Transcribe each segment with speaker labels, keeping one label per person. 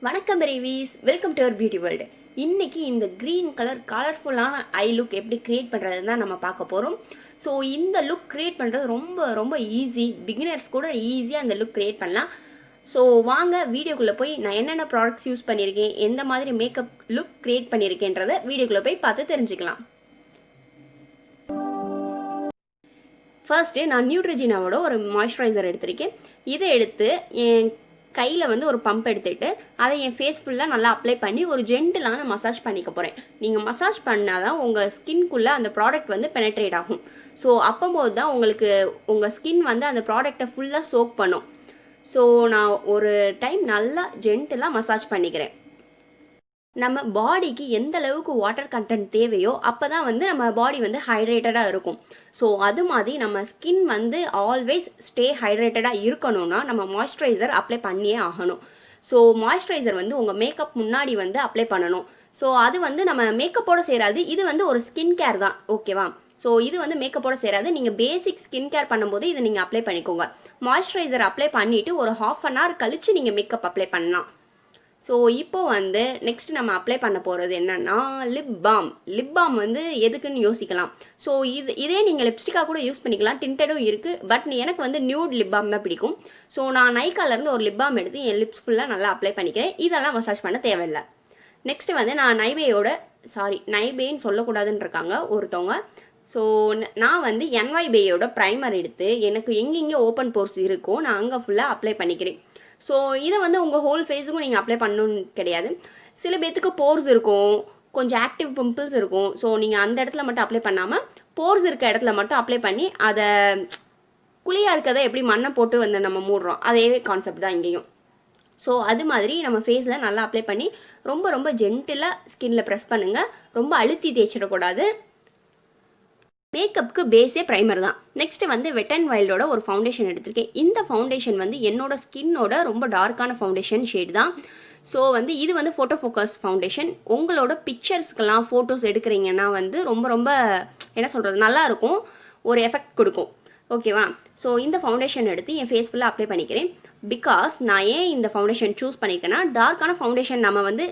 Speaker 1: வணக்கம் ரேவிஸ், welcome to our beauty world. இன்னைக்கு இந்த க்ரீன் கலர் கலர்ஃபுல்லான ஐ லுக் எப்படி க்ரியேட் பண்ணுறது தான் நம்ம பார்க்க போகிறோம். ஸோ இந்த லுக் க்ரியேட் பண்ணுறது ரொம்ப ரொம்ப ஈஸி. பிகினர்ஸ் கூட ஈஸியாக இந்த லுக் க்ரியேட் பண்ணலாம். ஸோ வாங்க வீடியோக்குள்ளே போய் நான் என்னென்ன ப்ராடக்ட்ஸ் யூஸ் பண்ணியிருக்கேன், எந்த மாதிரி மேக்கப் லுக் க்ரியேட் பண்ணியிருக்கேன்றதை வீடியோக்குள்ளே போய் பார்த்து தெரிஞ்சுக்கலாம். ஃபர்ஸ்ட்டு நான் நியூட்ரிஜினாவோட ஒரு மாய்ஸ்சரைசர் எடுத்திருக்கேன். இதை எடுத்து என் கையில் வந்து ஒரு பம்ப் எடுத்துகிட்டு அதை என் ஃபேஸ் ஃபுல்லாக நல்லா அப்ளை பண்ணி ஒரு ஜென்டிலான மசாஜ் பண்ணிக்க போகிறேன். நீங்கள் மசாஜ் பண்ணால் தான் உங்கள் ஸ்கின்குள்ளே அந்த ப்ராடக்ட் வந்து பெனட்ரேட் ஆகும். ஸோ அப்போது தான் உங்களுக்கு உங்கள் ஸ்கின் வந்து அந்த ப்ராடக்டை ஃபுல்லாக சோக் பண்ணும். ஸோ நான் ஒரு டைம் நல்லா ஜென்டிலாக மசாஜ் பண்ணிக்கிறேன். நம்ம பாடிக்கு எந்த அளவுக்கு வாட்டர் கண்டென்ட் தேவையோ அப்போ தான் வந்து நம்ம பாடி வந்து ஹைட்ரேட்டடாக இருக்கும். ஸோ அது மாதிரி நம்ம ஸ்கின் வந்து ஆல்வேஸ் ஸ்டே ஹைட்ரேட்டடாக இருக்கணும்னா நம்ம மாய்ஸ்சரைசர் அப்ளை பண்ணியே ஆகணும். ஸோ மாய்ஸ்சரைசர் வந்து உங்கள் மேக்கப் முன்னாடி வந்து அப்ளை பண்ணணும். ஸோ அது வந்து நம்ம மேக்கப்போட சேராது, இது வந்து ஒரு ஸ்கின் கேர் தான், ஓகேவா? ஸோ இது வந்து மேக்கப்போட சேராது. நீங்கள் பேசிக் ஸ்கின் கேர் பண்ணும்போது இதை நீங்கள் அப்ளை பண்ணிக்கோங்க. மாய்ஸ்சரைசர் அப்ளை பண்ணிவிட்டு ஒரு 1/2 hour கழித்து நீங்கள் மேக்கப் அப்ளை பண்ணலாம். ஸோ இப்போது வந்து நெக்ஸ்ட் நம்ம அப்ளை பண்ண போகிறது என்னென்னா லிப் பாம் வந்து எதுக்குன்னு யோசிக்கலாம். ஸோ இதே நீங்கள் லிப்ஸ்டிக்காக கூட யூஸ் பண்ணிக்கலாம், டிண்டடும் இருக்குது. பட் எனக்கு வந்து நியூட் லிப் பாம் தான் பிடிக்கும். ஸோ நான் நைக்காலேருந்து ஒரு லிப் பாம் எடுத்து என் லிப்ஸ் ஃபுல்லாக நல்லா அப்ளை பண்ணிக்கிறேன். இதெல்லாம் மசாஜ் பண்ண தேவையில்லை. நெக்ஸ்ட்டு வந்து நான் நைபேன்னு சொல்லக்கூடாதுன்னு இருக்காங்க ஒருத்தவங்க. ஸோ நான் வந்து NYBயோட ப்ரைமர் எடுத்து எனக்கு எங்கெங்கே ஓப்பன் போர்ஸ் இருக்கோ நான் அங்கே ஃபுல்லாக அப்ளை பண்ணிக்கிறேன். ஸோ இதை வந்து உங்கள் ஹோல் ஃபேஸுக்கும் நீங்கள் அப்ளை பண்ணணும்னு கிடையாது. சில பேர்த்துக்கு போர்ஸ் இருக்கும், கொஞ்சம் ஆக்டிவ் பிம்பிள்ஸ் இருக்கும். ஸோ நீங்கள் அந்த இடத்துல மட்டும் அப்ளை பண்ணாமல் போர்ஸ் இருக்க இடத்துல மட்டும் அப்ளை பண்ணி அதை குழியாக இருக்கிறத எப்படி மண்ணை போட்டு வந்து நம்ம மூடுறோம், அதே கான்செப்ட் தான் இங்கேயும். ஸோ அது மாதிரி நம்ம ஃபேஸில் நல்லா அப்ளை பண்ணி ரொம்ப ரொம்ப ஜென்டிலாக ஸ்கின்ல ப்ரெஸ் பண்ணுங்கள். ரொம்ப அழுத்தி தேய்ச்சிடக்கூடாது. மேக்கப்புக்கு பேஸே ப்ரைமர் தான். நெக்ஸ்ட்டு வந்து வெட் அண்ட் வைல்டோட ஒரு ஃபவுண்டேஷன் எடுத்திருக்கேன். இந்த ஃபவுண்டேஷன் வந்து என்னோடய ஸ்கின்னோட ரொம்ப டார்க்கான ஃபவுண்டேஷன் ஷேட் தான். ஸோ வந்து இது வந்து ஃபோட்டோ ஃபோக்கஸ் ஃபவுண்டேஷன். உங்களோட பிக்சர்ஸ்க்கெல்லாம் ஃபோட்டோஸ் எடுக்கிறீங்கன்னா வந்து ரொம்ப ரொம்ப என்ன சொல்கிறது, நல்லாயிருக்கும், ஒரு எஃபெக்ட் கொடுக்கும், ஓகேவா? ஸோ இந்த ஃபவுண்டேஷன் எடுத்து என் ஃபேஸ் ஃபுல்லாக அப்ளை பண்ணிக்கிறேன். பிகாஸ் நான் ஏன் இந்த ஃபவுண்டேஷன் சூஸ் பண்ணியிருக்கேன்னா, டார்க்கான ஃபவுண்டேஷன் நம்ம வந்து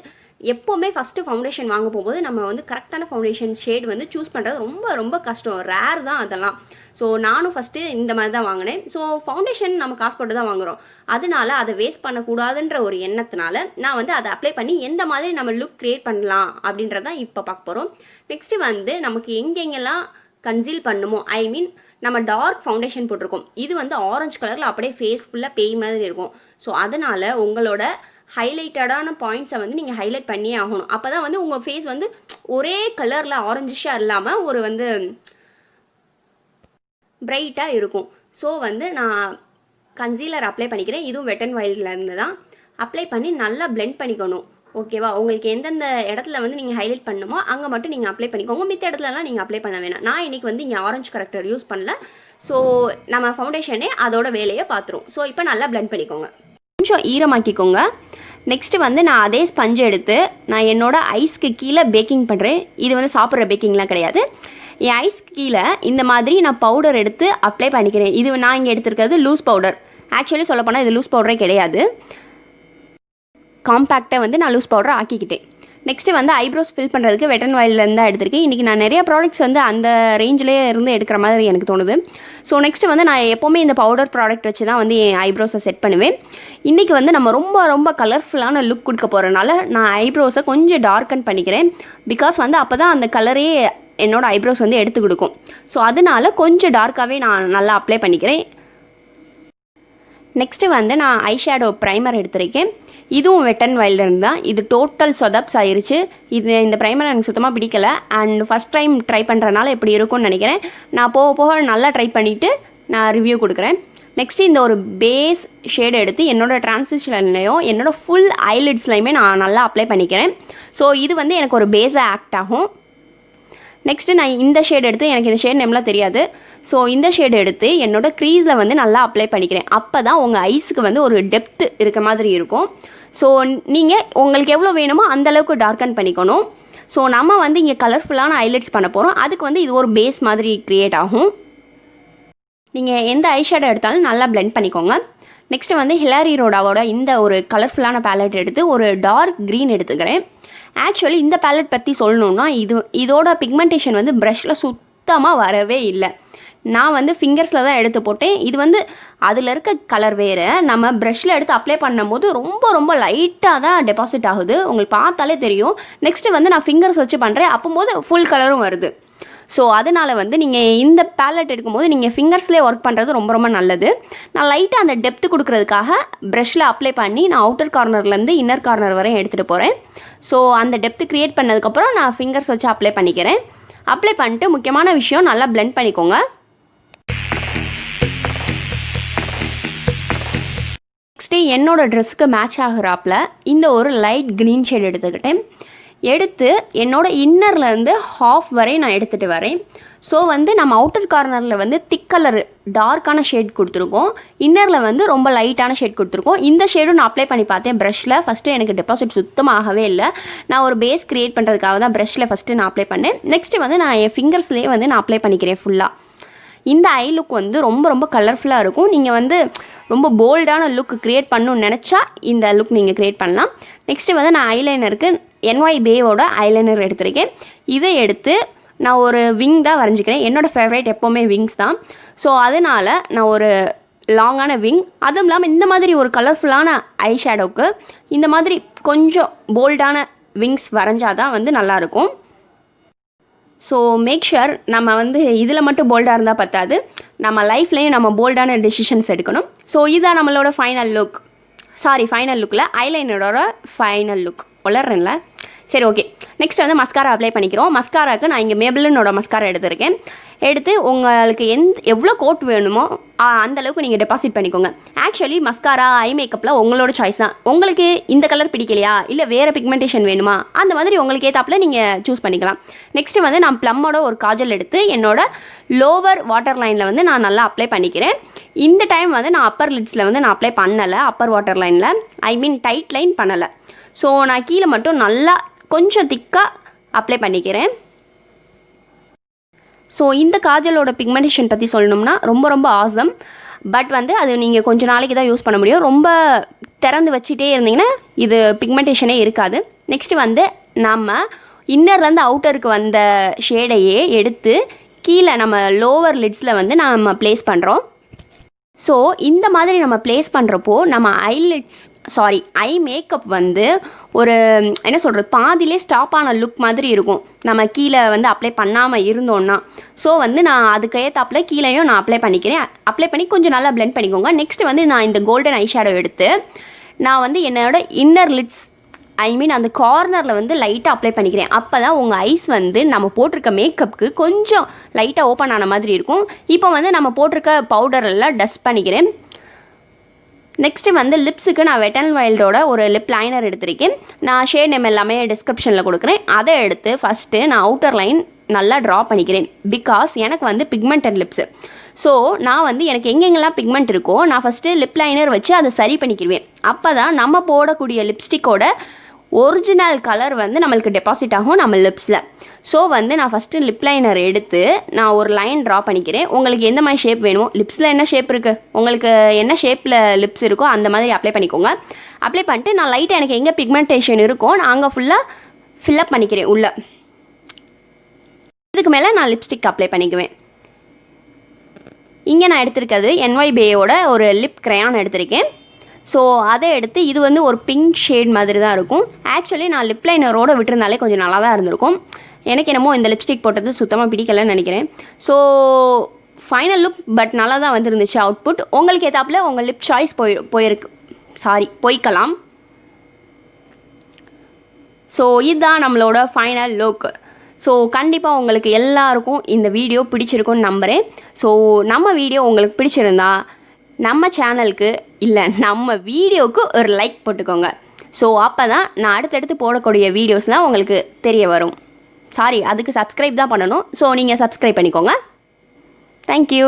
Speaker 1: எப்போவுமே ஃபஸ்ட்டு ஃபவுண்டேஷன் வாங்க போகும்போது நம்ம வந்து கரெக்டான ஃபவுண்டேஷன் ஷேட் வந்து சூஸ் பண்ணுறது ரொம்ப ரொம்ப கஷ்டம், ரேர் தான் அதெல்லாம். ஸோ நானும் ஃபஸ்ட்டு இந்த மாதிரி தான் வாங்கினேன். ஸோ ஃபவுண்டேஷன் நம்ம காசு போட்டு தான் வாங்குகிறோம், அதனால அதை வேஸ்ட் பண்ணக்கூடாதுன்ற ஒரு எண்ணத்தினால நான் வந்து அதை அப்ளை பண்ணி எந்த மாதிரி நம்ம லுக் க்ரியேட் பண்ணலாம் அப்படின்றதான் இப்போ பார்க்க போகிறோம். நெக்ஸ்ட்டு வந்து நமக்கு எங்கெங்கெல்லாம் கன்சீல் பண்ணுமோ, ஐ மீன் நம்ம டார்க் ஃபவுண்டேஷன் போட்டிருக்கோம், இது வந்து ஆரஞ்சு கலரில் அப்படியே ஃபேஸ் ஃபுல்லாக பேய் மாதிரி இருக்கும். ஸோ அதனால் உங்களோட ஹைலைட்டடான பாயிண்ட்ஸை வந்து நீங்கள் ஹைலைட் பண்ணியே ஆகணும். அப்போ தான் வந்து உங்கள் ஃபேஸ் வந்து ஒரே கலரில் ஆரஞ்சிஷாக இல்லாமல் ஒரு வந்து பிரைட்டாக இருக்கும். ஸோ வந்து நான் கன்சீலர் அப்ளை பண்ணிக்கிறேன். இதுவும் வெட் அண்ட் வைல்ட்லேருந்து தான். அப்ளை பண்ணி நல்லா பிளெண்ட் பண்ணிக்கணும், ஓகேவா? உங்களுக்கு எந்தெந்த இடத்துல வந்து நீங்கள் ஹைலைட் பண்ணணுமோ அங்கே மட்டும் நீங்கள் அப்ளை பண்ணிக்கோங்க. மித்த இடத்துலலாம் நீங்கள் அப்ளை பண்ண வேணாம். நான் இன்றைக்கி வந்து இங்கே ஆரஞ்சு கரெக்டர் யூஸ் பண்ணல. ஸோ நம்ம ஃபவுண்டேஷனே அதோட வேலையை பார்த்துரும். ஸோ இப்போ நல்லா பிளெண்ட் பண்ணிக்கோங்க, கொஞ்சம் ஈரமாக்கிக்கோங்க. நெக்ஸ்ட்டு வந்து நான் அதே ஸ்பஞ்சு எடுத்து நான் என்னோடய ஐஸ்க்கு கீழே பேக்கிங் பண்ணுறேன். இது வந்து சாப்பிட்ற பேக்கிங்லாம் கிடையாது. என் ஐஸ்க்கு கீழே இந்த மாதிரி நான் பவுடர் எடுத்து அப்ளை பண்ணிக்கிறேன். இது நான் இங்கே எடுத்துருக்கிறது லூஸ் பவுடர். ஆக்சுவலி சொல்லப்போனால் இது லூஸ் பவுடரே கிடையாது, காம்பேக்டாக வந்து நான் லூஸ் பவுடர் ஆக்கிக்கிட்டேன். நெக்ஸ்ட்டு வந்து ஐப்ரோஸ் ஃபில் பண்ணுறதுக்கு வெட் அண்ட் வைல்ட்லேருந்து தான் எடுத்திருக்கேன். இன்றைக்கி நான் நிறையா ப்ராடக்ட்ஸ் வந்து அந்த ரேஞ்சிலே இருந்து எடுக்கிற மாதிரி எனக்கு தோணுது. ஸோ நெக்ஸ்ட்டு வந்து நான் எப்போவுமே இந்த பவுடர் ப்ராடக்ட் வச்சு தான் வந்து என் ஐப்ரோஸை செட் பண்ணுவேன். இன்றைக்கி வந்து நம்ம ரொம்ப ரொம்ப கலர்ஃபுல்லான லுக் கொடுக்க போகிறனால நான் ஐப்ரோஸை கொஞ்சம் டார்க்கன் பண்ணிக்கிறேன். பிகாஸ் வந்து அப்போ தான் அந்த கலரே என்னோடய ஐப்ரோஸ் வந்து எடுத்து கொடுக்கும். ஸோ அதனால் கொஞ்சம் டார்க்காகவே நான் நல்லா அப்ளை பண்ணிக்கிறேன். நெக்ஸ்ட்டு வந்து நான் ஐ ஷேடோ ப்ரைமர் எடுத்திருக்கேன். இதுவும் வெட் அண்ட் வைல்டு தான். இது டோட்டல் சொதப்ஸ் ஆயிடுச்சு. இந்த ப்ரைமர் எனக்கு சுத்தமாக பிடிக்கலை. அண்ட் ஃபஸ்ட் டைம் ட்ரை பண்ணுறனால எப்படி இருக்கும்னு நினைக்கிறேன். நான் போக போக நல்லா ட்ரை பண்ணிவிட்டு நான் ரிவ்யூ கொடுக்குறேன். நெக்ஸ்ட்டு இந்த ஒரு பேஸ் ஷேடு எடுத்து என்னோடய ட்ரான்சிஷன்லேயும் என்னோடய ஃபுல் ஐலிட்ஸ்லையுமே நான் நல்லா அப்ளை பண்ணிக்கிறேன். ஸோ இது வந்து எனக்கு ஒரு பேஸாக ஆக்ட் ஆகும். நெக்ஸ்ட்டு நான் இந்த ஷேடு எடுத்து, எனக்கு இந்த ஷேட் நேம்லாம் தெரியாது, ஸோ இந்த ஷேடு எடுத்து என்னோடய க்ரீஸில் வந்து நல்லா அப்ளை பண்ணிக்கிறேன். அப்போ தான் உங்கள் ஐஸுக்கு வந்து ஒரு டெப்த்து இருக்க மாதிரி இருக்கும். ஸோ நீங்கள் உங்களுக்கு எவ்வளோ வேணுமோ அந்தளவுக்கு டார்க்கன் பண்ணிக்கணும். ஸோ நம்ம வந்து இங்கே கலர்ஃபுல்லான ஹைலைட்ஸ் பண்ண போகிறோம். அதுக்கு வந்து இது ஒரு பேஸ் மாதிரி க்ரியேட் ஆகும். நீங்கள் எந்த ஐ ஷேடோ எடுத்தாலும் நல்லா பிளெண்ட் பண்ணிக்கோங்க. நெக்ஸ்ட்டு வந்து ஹிலாரி ரோடாவோட இந்த ஒரு கலர்ஃபுல்லான பேலட் எடுத்து ஒரு டார்க் க்ரீன் எடுத்துக்கிறேன். ஆக்சுவலி இந்த பேலட் பற்றி சொல்லணுன்னா இதோட பிக்மெண்டேஷன் வந்து ப்ரஷில் சுத்தமாக வரவே இல்லை. நான் வந்து ஃபிங்கர்ஸில் தான் எடுத்து போட்டேன். இது வந்து அதில் இருக்க கலர் வேறு, நம்ம ப்ரஷில் எடுத்து அப்ளை பண்ணும்போது ரொம்ப ரொம்ப லைட்டாக தான் டெபாசிட் ஆகுது, உங்களுக்கு பார்த்தாலே தெரியும். நெக்ஸ்ட்டு வந்து நான் ஃபிங்கர்ஸ் வச்சு பண்ணுறேன், அப்போது ஃபுல் கலரும் வருது. ஸோ அதனால் வந்து நீங்கள் இந்த பேலட் எடுக்கும்போது நீங்கள் ஃபிங்கர்ஸ்லேயே ஒர்க் பண்ணுறது ரொம்ப ரொம்ப நல்லது. நான் லைட்டாக அந்த டெப்த்து கொடுக்குறதுக்காக ப்ரஷில் அப்ளை பண்ணி நான் அவுட்டர் கார்னர்லேருந்து இன்னர் கார்னர் வரையும் எடுத்துகிட்டு போகிறேன். ஸோ அந்த டெப்த்து க்ரியேட் பண்ணதுக்கப்புறம் நான் ஃபிங்கர்ஸ் வச்சு அப்ளை பண்ணிக்கிறேன். அப்ளை பண்ணிட்டு முக்கியமான விஷயம் நல்லா பிளெண்ட் பண்ணிக்கோங்க. நெக்ஸ்ட்டு என்னோடய ட்ரெஸ்ஸுக்கு மேட்ச் ஆகிறாப்பில் இந்த ஒரு லைட் க்ரீன் ஷேட் எடுத்துக்கிட்டேன். எடுத்து என்னோடய இன்னர்லேருந்து ஹாஃப் வரை நான் எடுத்துகிட்டு வரேன். ஸோ வந்து நம்ம அவுட்டர் கார்னரில் வந்து திக் கலர் டார்க்கான ஷேட் கொடுத்துருக்கோம், இன்னரில் வந்து ரொம்ப லைட்டான ஷேட் கொடுத்துருக்கோம். இந்த ஷேடும் நான் அப்ளை பண்ணி பார்த்தேன் ப்ரஷில். ஃபஸ்ட்டு எனக்கு டெபாசிட் சுத்தமாகவே இல்லை. நான் ஒரு பேஸ் க்ரியேட் பண்ணுறதுக்காக தான் ப்ரஷில் ஃபஸ்ட்டு நான் அப்ளை பண்ணேன். நெக்ஸ்ட்டு வந்து நான் என் ஃபிங்கர்ஸ்லேயே வந்து நான் அப்ளை பண்ணிக்கிறேன் ஃபுல்லாக. இந்த ஐ லுக் வந்து ரொம்ப ரொம்ப கலர்ஃபுல்லாக இருக்கும். நீங்கள் வந்து ரொம்ப போல்டான லுக் க்ரியேட் பண்ணணும்னு நினச்சா இந்த லுக் நீங்கள் க்ரியேட் பண்ணலாம். நெக்ஸ்ட்டு வந்து நான் ஐலைனருக்கு NY பேவோட ஐலைனர் எடுத்திருக்கேன். இதை எடுத்து நான் ஒரு விங் தான் வரைஞ்சிக்கிறேன். என்னோடய ஃபேவரேட் எப்போவுமே விங்ஸ் தான். ஸோ அதனால் நான் ஒரு லாங்கான விங், அதுவும் இல்லாமல் இந்த மாதிரி ஒரு கலர்ஃபுல்லான ஐ ஷேடோவுக்கு இந்த மாதிரி கொஞ்சம் போல்டான விங்ஸ் வரைஞ்சாதான் வந்து நல்லாயிருக்கும். ஸோ மேக் ஷுர் நம்ம வந்து இதில் மட்டும் போல்டாக இருந்தால் பத்தாது, நம்ம லைஃப்லேயும் நம்ம போல்டான டெசிஷன்ஸ் எடுக்கணும். ஸோ இதுதான் நம்மளோட ஃபைனல் லுக்கில் ஐலைனரோட ஃபைனல் லுக் வளர்றேன்ல. சரி, ஓகே. நெக்ஸ்ட் வந்து மஸ்காரா அப்ளை பண்ணிக்கிறோம். மஸ்காராவுக்கு நான் இங்கே மேபிளினோட மஸ்காரா எடுத்திருக்கேன். எடுத்து உங்களுக்கு எவ்வளோ கோட் வேணுமோ அந்தளவுக்கு நீங்கள் டெபாசிட் பண்ணிக்கோங்க. ஆக்சுவலி மஸ்காரா ஐ மேக்கப்பில் உங்களோட சாய்ஸ் தான். உங்களுக்கு இந்த கலர் பிடிக்கலையா, இல்லை வேறு பிக்மெண்டேஷன் வேணுமா, அந்த மாதிரி உங்களுக்கு ஏற்றாப்பில் நீங்கள் சூஸ் பண்ணிக்கலாம். நெக்ஸ்ட்டு வந்து நான் ப்ளம்மோட ஒரு காஜல் எடுத்து என்னோட லோவர் வாட்டர் லைனில் வந்து நான் நல்லா அப்ளை பண்ணிக்கிறேன். இந்த டைம் வந்து நான் அப்பர் லிட்ஸில் வந்து நான் அப்ளை பண்ணலை, அப்பர் வாட்டர் லைனில் டைட் லைன் பண்ணலை. ஸோ நான் கீழே மட்டும் நல்லா கொஞ்சம் திக்காக அப்ளை பண்ணிக்கிறேன். ஸோ இந்த காஜலோட பிக்மெண்டேஷன் பற்றி சொல்லணும்னா ரொம்ப ரொம்ப ஆசம். பட் வந்து அது நீங்கள் கொஞ்சம் நாளைக்கு தான் யூஸ் பண்ண முடியும். ரொம்ப திறந்து வச்சுட்டே இருந்தீங்கன்னா இது பிக்மெண்டேஷனே இருக்காது. நெக்ஸ்ட்டு வந்து நம்ம இன்னர்லேருந்து அவுட்டருக்கு வந்த ஷேடையே எடுத்து கீழே நம்ம லோவர் லிட்ஸில் வந்து நம்ம ப்ளேஸ் பண்ணுறோம். ஸோ இந்த மாதிரி நம்ம ப்ளேஸ் பண்ணுறப்போ நம்ம ஐ மேக்கப் வந்து ஒரு என்ன சொல்கிறது, பாதிலே ஸ்டாப் ஆன லுக் மாதிரி இருக்கும் நம்ம கீழே வந்து அப்ளை பண்ணாமல் இருந்தோன்னா. ஸோ வந்து நான் அதுக்கு ஏற்றாப்பில் கீழேயும் நான் அப்ளை பண்ணிக்கிறேன். அப்ளை பண்ணி கொஞ்சம் நல்லா பிளெண்ட் பண்ணிக்கோங்க. நெக்ஸ்ட்டு வந்து நான் இந்த கோல்டன் ஐ ஷேடோ எடுத்து நான் வந்து என்னோட இன்னர் லிட்ஸ் அந்த கார்னரில் வந்து லைட்டாக அப்ளை பண்ணிக்கிறேன். அப்போ தான் உங்கள் ஐஸ் வந்து நம்ம போட்டிருக்க மேக்கப்புக்கு கொஞ்சம் லைட்டாக ஓப்பன் ஆன மாதிரி இருக்கும். இப்போ வந்து நம்ம போட்டிருக்க பவுடரெல்லாம் டஸ்ட் பண்ணிக்கிறேன். நெக்ஸ்ட்டு வந்து லிப்ஸுக்கு நான் வெட் அண்ட் வைல்டோட ஒரு லிப் லைனர் எடுத்திருக்கேன். நான் ஷேட் நேம் எல்லாமே டிஸ்கிரிப்ஷனில் கொடுக்குறேன். அதை எடுத்து ஃபஸ்ட்டு நான் அவுட்டர் லைன் நல்லா ட்ரா பண்ணிக்கிறேன். பிகாஸ் எனக்கு வந்து பிக்மெண்டட் லிப்ஸு. ஸோ நான் வந்து எனக்கு எங்கெங்கெல்லாம் பிக்மெண்ட் இருக்கோ நான் ஃபஸ்ட்டு லிப் லைனர் வச்சு அதை சரி பண்ணிக்கிடுவேன். அப்போ தான் நம்ம போடக்கூடிய லிப்ஸ்டிக்கோட ஒரிஜினல் கலர் வந்து நம்மளுக்கு டெபாசிட் ஆகும் நம்ம லிப்ஸில். ஸோ வந்து நான் ஃபஸ்ட்டு லிப் லைனர் எடுத்து நான் ஒரு லைன் ட்ரா பண்ணிக்கிறேன். உங்களுக்கு எந்த மாதிரி ஷேப் வேணுமோ, லிப்ஸில் என்ன ஷேப் இருக்குது, உங்களுக்கு என்ன ஷேப்பில் லிப்ஸ் இருக்கோ அந்த மாதிரி அப்ளை பண்ணிக்கோங்க. அப்ளை பண்ணிட்டு நான் லைட்டாக எனக்கு எங்கே பிக்மெண்டேஷன் இருக்கோ நான் அங்கே ஃபுல்லாக ஃபில்லப் பண்ணிக்கிறேன் உள்ள. இதுக்கு மேலே நான் லிப்ஸ்டிக் அப்ளை பண்ணிக்குவேன். இங்கே நான் எடுத்திருக்கிறது NY பேயோட ஒரு லிப் க்ரையான் எடுத்திருக்கேன். ஸோ அதை எடுத்து இது வந்து ஒரு பிங்க் ஷேட் மாதிரி தான் இருக்கும். ஆக்சுவலி நான் லிப் லைனரோடு விட்டுருந்தாலே கொஞ்சம் நல்லா தான் இருந்திருக்கும். எனக்கு என்னமோ இந்த லிப்ஸ்டிக் போட்டது சுத்தமாக பிடிக்கலன்னு நினைக்கிறேன். ஸோ ஃபைனல் லுக் பட் நல்லா தான் வந்துருந்துச்சு அவுட்புட். உங்களுக்கு ஏற்றாப்புல உங்கள் லிப் சாய்ஸ் போய்க்கலாம். ஸோ இதுதான் நம்மளோட ஃபைனல் லுக். ஸோ கண்டிப்பாக உங்களுக்கு எல்லாருக்கும் இந்த வீடியோ பிடிச்சிருக்குன்னு நம்புகிறேன். ஸோ நம்ம வீடியோ உங்களுக்கு பிடிச்சிருந்தா நம்ம சேனலுக்கு இல்லை நம்ம வீடியோவுக்கு ஒரு லைக் போட்டுக்கோங்க. ஸோ அப்போ தான் நான் அடுத்தடுத்து போடக்கூடிய வீடியோஸ்லாம் உங்களுக்கு தெரிய வரும். அதுக்கு சப்ஸ்கிரைப் தான் பண்ணணும். ஸோ நீங்கள் சப்ஸ்கிரைப் பண்ணிக்கோங்க. தேங்க்யூ.